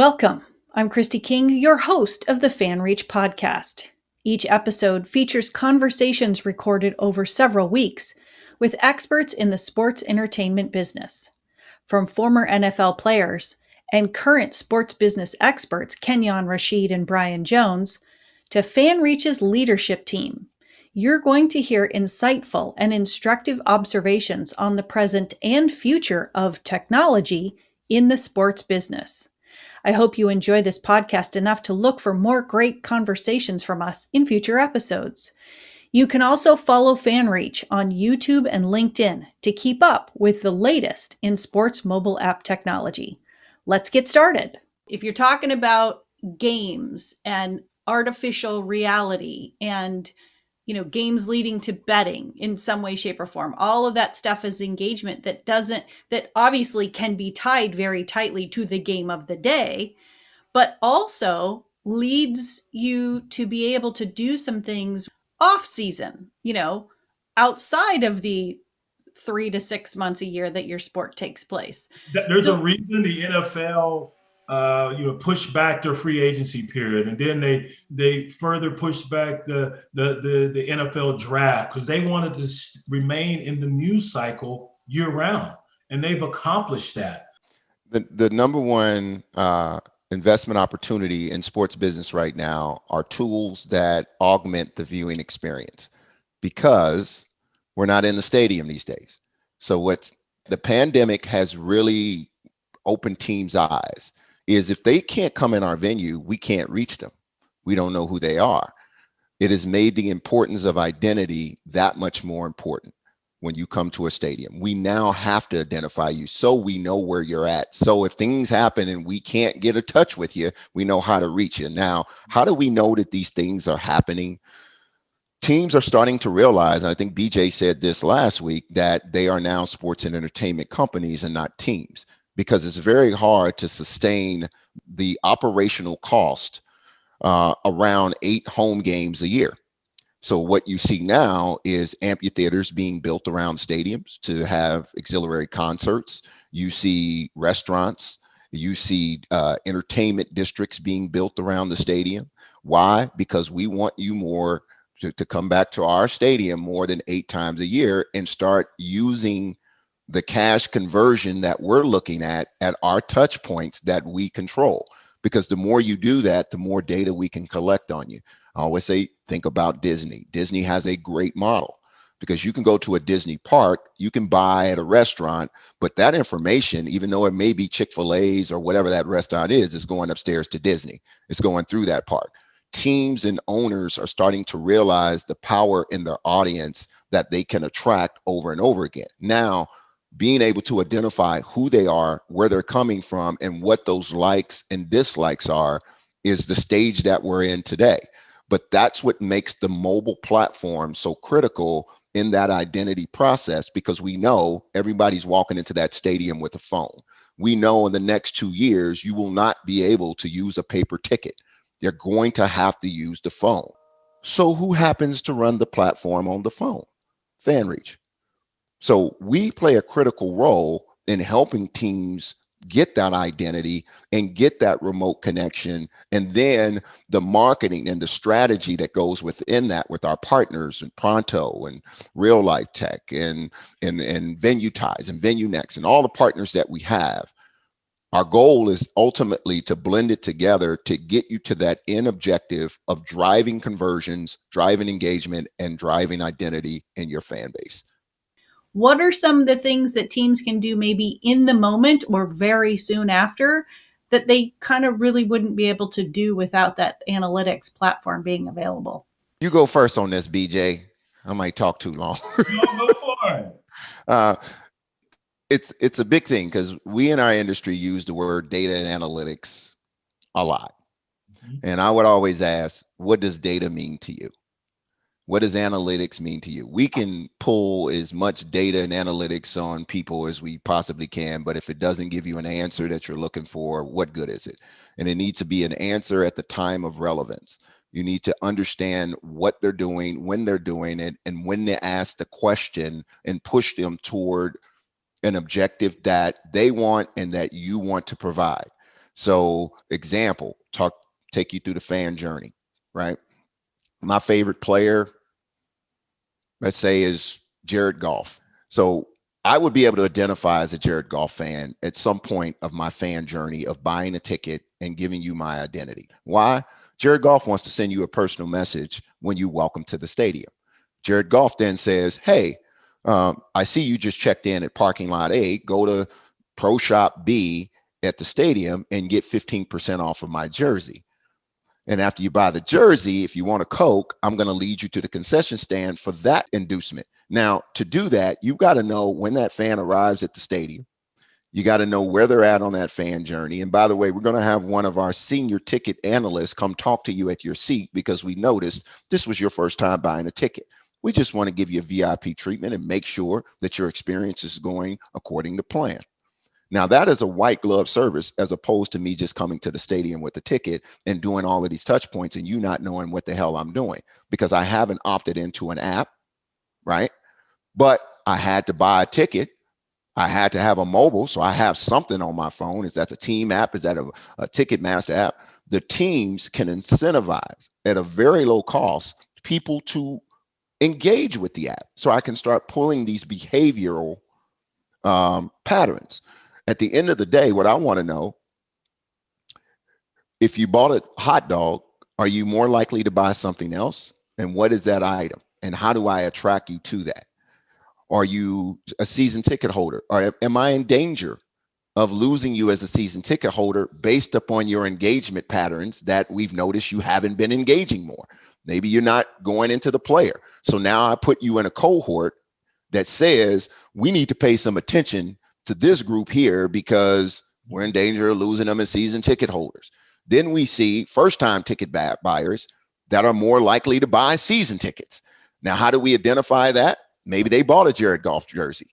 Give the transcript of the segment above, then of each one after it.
Welcome. I'm Christy King, your host of the FanReach podcast. Each episode features conversations recorded over several weeks with experts in the sports entertainment business. From former NFL players and current sports business experts Kenyon, Rasheed, and Brian Jones, to FanReach's leadership team, you're going to hear insightful and instructive observations on the present and future of technology in the sports business. I hope you enjoy this podcast enough to look for more great conversations from us in future episodes. You can also follow FanReach on YouTube and LinkedIn to keep up with the latest in sports mobile app technology. Let's get started. If you're talking about games and artificial reality and games leading to betting in some way, shape, or form. All of that stuff is engagement that obviously can be tied very tightly to the game of the day, but also leads you to be able to do some things off season, outside of the 3 to 6 months a year that your sport takes place. There's a reason the NFL pushed back their free agency period, and then they further pushed back the NFL draft because they wanted to remain in the news cycle year round, and they've accomplished that. The number one investment opportunity in sports business right now are tools that augment the viewing experience, because we're not in the stadium these days. So what the pandemic has really opened teams' eyes is if they can't come in our venue, we can't reach them. We don't know who they are. It has made the importance of identity that much more important when you come to a stadium. We now have to identify you so we know where you're at. So if things happen and we can't get in touch with you, we know how to reach you. Now, how do we know that these things are happening? Teams are starting to realize, and I think BJ said this last week, that they are now sports and entertainment companies and not teams, because it's very hard to sustain the operational cost around 8 home games a year. So what you see now is amphitheaters being built around stadiums to have auxiliary concerts. You see restaurants, you see entertainment districts being built around the stadium. Why? Because we want you more to come back to our stadium more than 8 times a year and start using the cash conversion that we're looking at our touch points that we control. Because the more you do that, the more data we can collect on you. I always say, think about Disney. Disney has a great model because you can go to a Disney park, you can buy at a restaurant, but that information, even though it may be Chick-fil-A's or whatever that restaurant is going upstairs to Disney. It's going through that park. Teams and owners are starting to realize the power in their audience that they can attract over and over again. Now, being able to identify who they are, where they're coming from, and what those likes and dislikes are is the stage that we're in today. But that's what makes the mobile platform so critical in that identity process, because we know everybody's walking into that stadium with a phone. We know in the next 2 years, you will not be able to use a paper ticket. You're going to have to use the phone. So who happens to run the platform on the phone? FanReach. So we play a critical role in helping teams get that identity and get that remote connection. And then the marketing and the strategy that goes within that with our partners and Pronto and Real Life Tech and Venue Ties and Venue Next and all the partners that we have. Our goal is ultimately to blend it together to get you to that end objective of driving conversions, driving engagement, and driving identity in your fan base. What are some of the things that teams can do maybe in the moment or very soon after that they kind of really wouldn't be able to do without that analytics platform being available? You go first on this, BJ. I might talk too long. No, go for it. It's a big thing because we in our industry use the word data and analytics a lot. Mm-hmm. And I would always ask, what does data mean to you? What does analytics mean to you? We can pull as much data and analytics on people as we possibly can, but if it doesn't give you an answer that you're looking for, what good is it? And it needs to be an answer at the time of relevance. You need to understand what they're doing, when they're doing it, and when they ask the question and push them toward an objective that they want and that you want to provide. So example, take you through the fan journey, right? My favorite player, let's say, is Jared Goff. So I would be able to identify as a Jared Goff fan at some point of my fan journey of buying a ticket and giving you my identity. Why? Jared Goff wants to send you a personal message when you welcome to the stadium. Jared Goff then says, hey, I see you just checked in at parking lot A, go to Pro Shop B at the stadium and get 15% off of my jersey. And after you buy the jersey, if you want a Coke, I'm going to lead you to the concession stand for that inducement. Now, to do that, you've got to know when that fan arrives at the stadium. You got to know where they're at on that fan journey. And by the way, we're going to have one of our senior ticket analysts come talk to you at your seat because we noticed this was your first time buying a ticket. We just want to give you a VIP treatment and make sure that your experience is going according to plan. Now, that is a white glove service as opposed to me just coming to the stadium with a ticket and doing all of these touch points and you not knowing what the hell I'm doing because I haven't opted into an app, right? But I had to buy a ticket. I had to have a mobile, so I have something on my phone. Is that a team app? Is that a Ticketmaster app? The teams can incentivize at a very low cost people to engage with the app. So I can start pulling these behavioral patterns. At the end of the day, what I want to know, if you bought a hot dog, are you more likely to buy something else? And what is that item? And how do I attract you to that? Are you a season ticket holder? Or am I in danger of losing you as a season ticket holder based upon your engagement patterns that we've noticed you haven't been engaging more? Maybe you're not going into the player. So now I put you in a cohort that says we need to pay some attention to this group here because we're in danger of losing them as season ticket holders. Then we see first-time ticket buyers that are more likely to buy season tickets. Now, how do we identify that? Maybe they bought a Jared Goff jersey.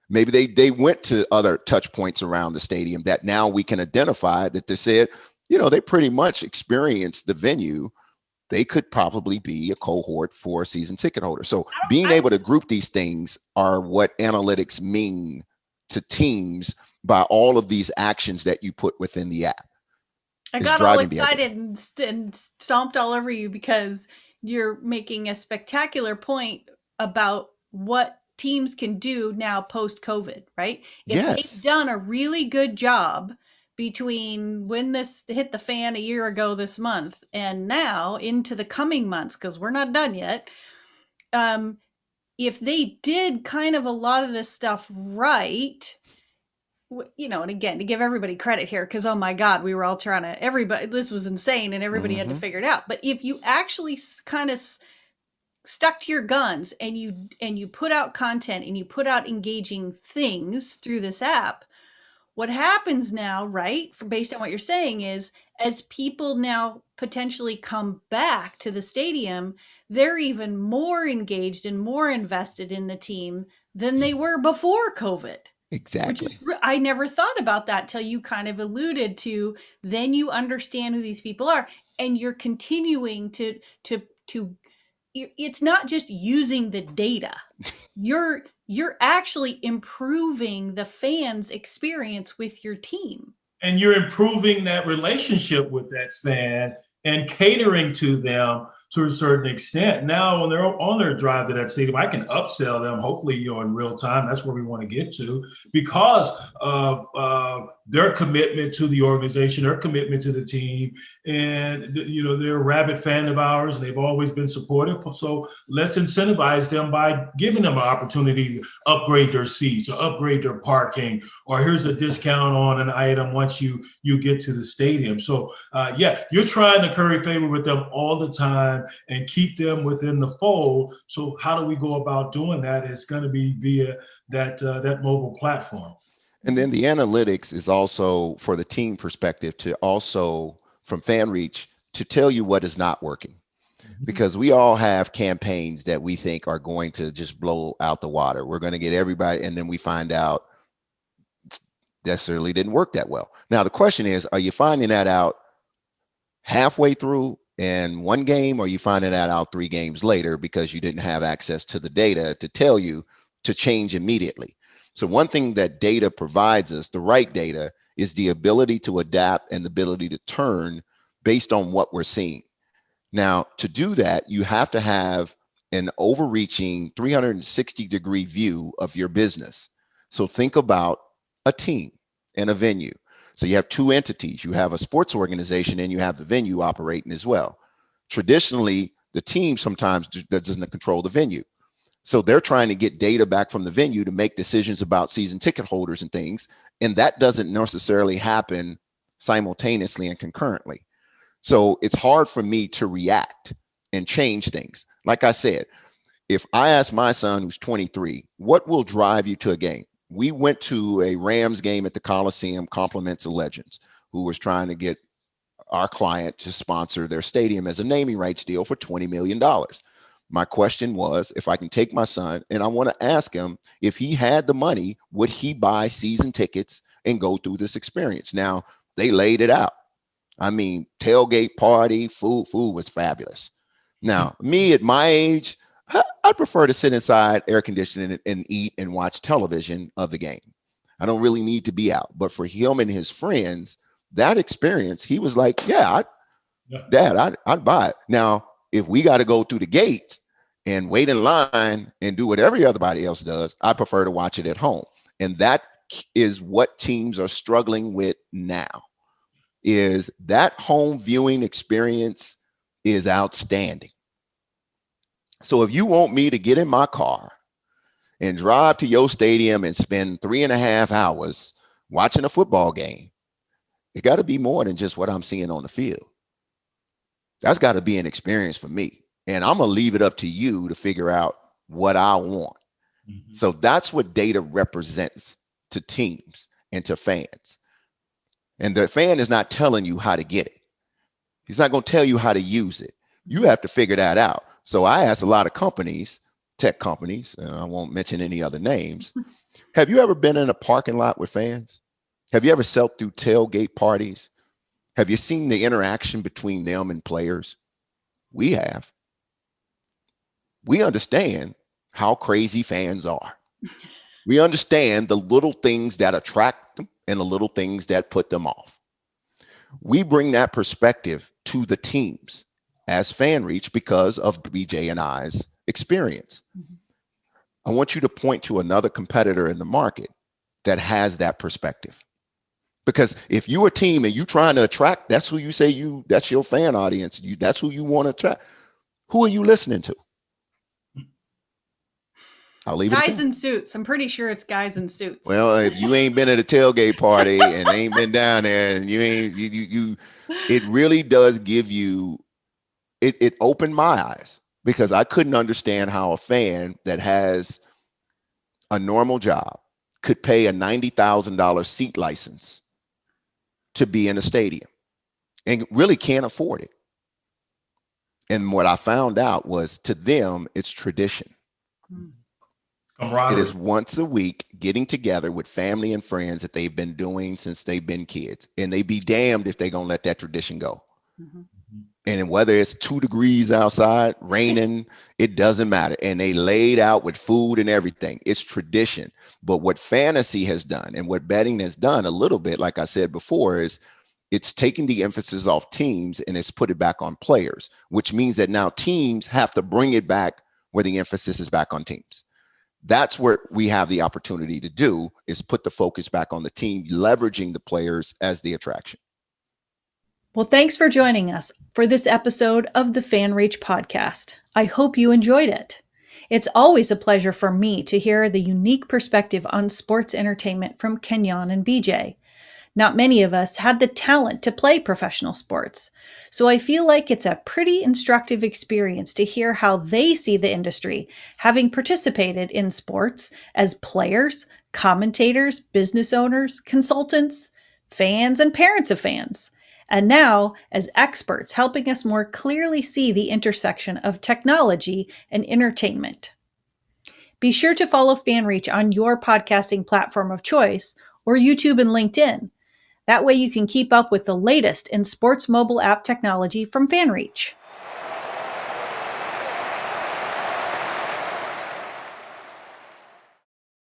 Maybe they went to other touch points around the stadium that now we can identify that they said, you know, they pretty much experienced the venue. They could probably be a cohort for a season ticket holder. So being able to group these things are what analytics mean to teams by all of these actions that you put within the app. I got all excited and stomped all over you because you're making a spectacular point about what teams can do now post-COVID, right? If they've done a really good job between when this hit the fan a year ago this month and now into the coming months, because we're not done yet, if they did kind of a lot of this stuff right, you know, and again, to give everybody credit here, because, oh my God, we were all trying to, everybody, this was insane and everybody had to figure it out. But if you actually kind of stuck to your guns and you put out content and you put out engaging things through this app, what happens now, right, based on what you're saying, is as people now potentially come back to the stadium, they're even more engaged and more invested in the team than they were before COVID. Exactly. Which is, I never thought about that till you kind of alluded to, then you understand who these people are and you're continuing to it's not just using the data. You're actually improving the fans' experience with your team. And you're improving that relationship with that fan and catering to them to a certain extent. Now, when they're on their drive to that stadium, I can upsell them, hopefully, you know, in real time. That's where we want to get to because of their commitment to the organization, their commitment to the team. And, you know, they're a rabid fan of ours and they've always been supportive. So let's incentivize them by giving them an opportunity to upgrade their seats or upgrade their parking, or here's a discount on an item once you get to the stadium. So, yeah, you're trying to curry favor with them all the time and keep them within the fold. So how do we go about doing that? It's going to be via that mobile platform. And then the analytics is also for the team perspective to also from FanReach to tell you what is not working. Because we all have campaigns that we think are going to just blow out the water. We're going to get everybody, and then we find out necessarily didn't work that well. Now, the question is, are you finding that out halfway through in one game, or are you finding that out 3 games later because you didn't have access to the data to tell you to change immediately? So one thing that data provides us, the right data, is the ability to adapt and the ability to turn based on what we're seeing. Now, to do that, you have to have an overreaching 360-degree view of your business. So think about a team and a venue. So you have two entities. You have a sports organization and you have the venue operating as well. Traditionally, the team sometimes doesn't control the venue. So they're trying to get data back from the venue to make decisions about season ticket holders and things. And that doesn't necessarily happen simultaneously and concurrently. So it's hard for me to react and change things. Like I said, if I ask my son who's 23, what will drive you to a game? We went to a Rams game at the Coliseum, compliments of Legends, who was trying to get our client to sponsor their stadium as a naming rights deal for $20 million. My question was, if I can take my son and I want to ask him if he had the money, would he buy season tickets and go through this experience? Now, they laid it out. I mean, tailgate party, food was fabulous. Now, me at my age, I prefer to sit inside, air conditioning, and eat and watch television of the game. I don't really need to be out. But for him and his friends, that experience, he was like, Dad, I'd buy it. Now, if we got to go through the gates and wait in line and do what everybody else does, I prefer to watch it at home. And that is what teams are struggling with now, is that home viewing experience is outstanding. So if you want me to get in my car and drive to your stadium and spend 3.5 hours watching a football game, it got to be more than just what I'm seeing on the field. That's got to be an experience for me. And I'm going to leave it up to you to figure out what I want. Mm-hmm. So that's what data represents to teams and to fans. And the fan is not telling you how to get it. He's not going to tell you how to use it. You have to figure that out. So I ask a lot of companies, tech companies, and I won't mention any other names. Have you ever been in a parking lot with fans? Have you ever sat through tailgate parties? Have you seen the interaction between them and players? We have. We understand how crazy fans are. We understand the little things that attract them and the little things that put them off. We bring that perspective to the teams as FanReach because of BJ and I's experience. Mm-hmm. I want you to point to another competitor in the market that has that perspective. Because if you're a team and you're trying to attract, that's who you say that's your fan audience. That's who you want to attract. Who are you listening to? I'll leave it. Guys in suits. I'm pretty sure it's guys in suits. Well, if you ain't been at a tailgate party and ain't been down there, and it really does give you. It opened my eyes because I couldn't understand how a fan that has a normal job could pay a $90,000 seat license to be in a stadium and really can't afford it. And what I found out was, to them, it's tradition. It is once a week getting together with family and friends that they've been doing since they've been kids. And they be damned if they're going to let that tradition go. Mm-hmm. And whether it's 2 degrees outside, raining, it doesn't matter. And they laid out with food and everything. It's tradition. But what fantasy has done and what betting has done a little bit, like I said before, is it's taken the emphasis off teams and it's put it back on players, which means that now teams have to bring it back where the emphasis is back on teams. That's what we have the opportunity to do, is put the focus back on the team, leveraging the players as the attraction. Well, thanks for joining us for this episode of the FanReach podcast. I hope you enjoyed it. It's always a pleasure for me to hear the unique perspective on sports entertainment from Kenyon and BJ. Not many of us had the talent to play professional sports, so I feel like it's a pretty instructive experience to hear how they see the industry, having participated in sports as players, commentators, business owners, consultants, fans, and parents of fans. And now as experts helping us more clearly see the intersection of technology and entertainment. Be sure to follow FanReach on your podcasting platform of choice or YouTube and LinkedIn. That way you can keep up with the latest in sports mobile app technology from FanReach.